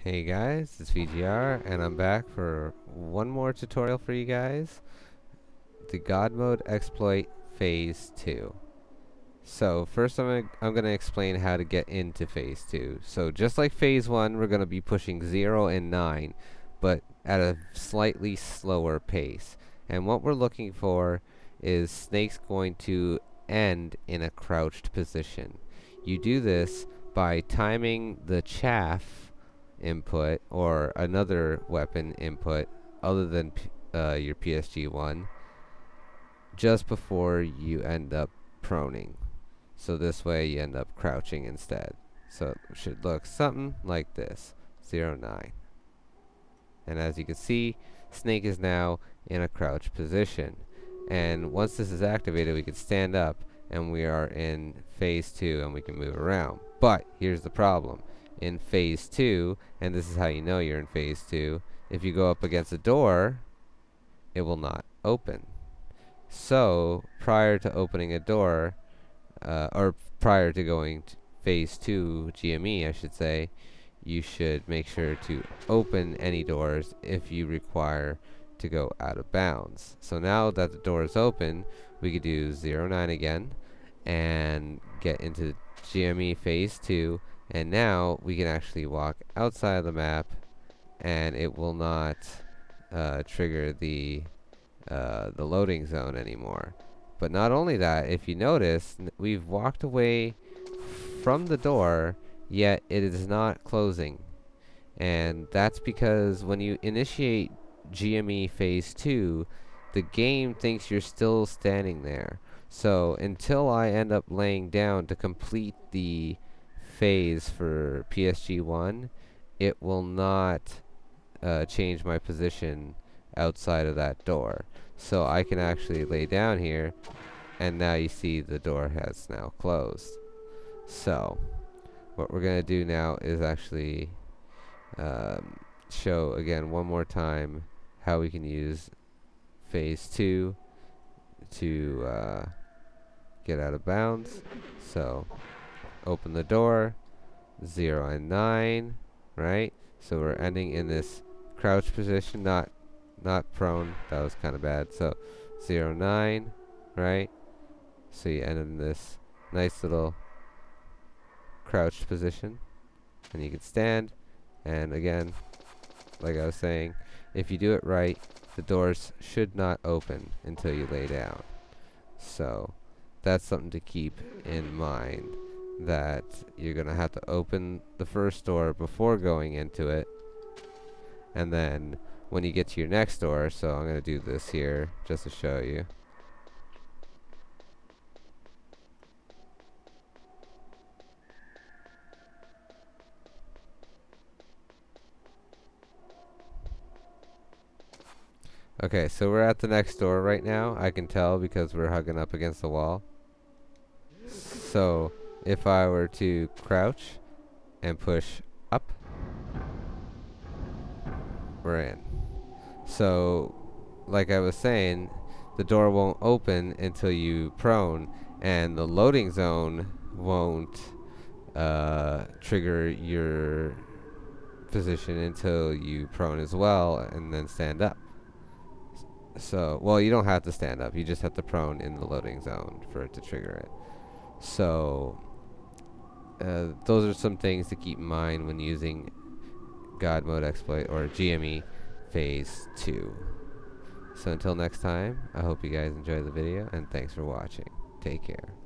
Hey guys, it's VGR and I'm back for one more tutorial for you guys. The God Mode Exploit Phase 2. So first I'm gonna explain how to get into Phase 2. So just like Phase 1, we're gonna be pushing 0 and 9, but at a slightly slower pace. And what we're looking for is Snake's going to end in a crouched position. You do this by timing the chaff input or another weapon input other than your PSG-1 just before you end up proning. So this way you end up crouching instead. So it should look something like this, 0-9. And as you can see, Snake is now in a crouch position. And once this is activated, we can stand up and we are in Phase 2 and we can move around. But here's the problem. In Phase 2, and this is how you know you're in Phase 2, if you go up against a door, it will not open. So, prior to opening a door, or prior to going to Phase 2 GME, I should say, you should make sure to open any doors if you require to go out of bounds. So now that the door is open, we could do 0-9 again and get into GME Phase 2, and now we can actually walk outside of the map and it will not trigger the loading zone anymore. But not only that, if you notice, we've walked away from the door, yet it is not closing. And that's because when you initiate GME Phase 2, the game thinks you're still standing there. So until I end up laying down to complete the phase for PSG-1, it will not change my position outside of that door. So I can actually lay down here, and now you see the door has now closed. So what we're going to do now is actually show again one more time how we can use Phase 2 to get out of bounds. So open the door, 0 and 9, right? So we're ending in this crouch position, not prone. That was kind of bad. So 0-9, right? So you end in this nice little crouched position, and you can stand. And again, like I was saying, if you do it right, the doors should not open until you lay down. So that's something to keep in mind, that you're gonna have to open the first door before going into it, and then when you get to your next door, so I'm gonna do this here just to show you. Okay, so we're at the next door right now. I can tell because we're hugging up against the wall. So if I were to crouch and push up, we're in. So like I was saying, the door won't open until you prone, and the loading zone won't trigger your position until you prone as well and then stand up. So, well, you don't have to stand up, you just have to prone in the loading zone for it to trigger it. So those are some things to keep in mind when using God Mode Exploit or GME Phase 2. So until next time, I hope you guys enjoy the video, and thanks for watching. Take care.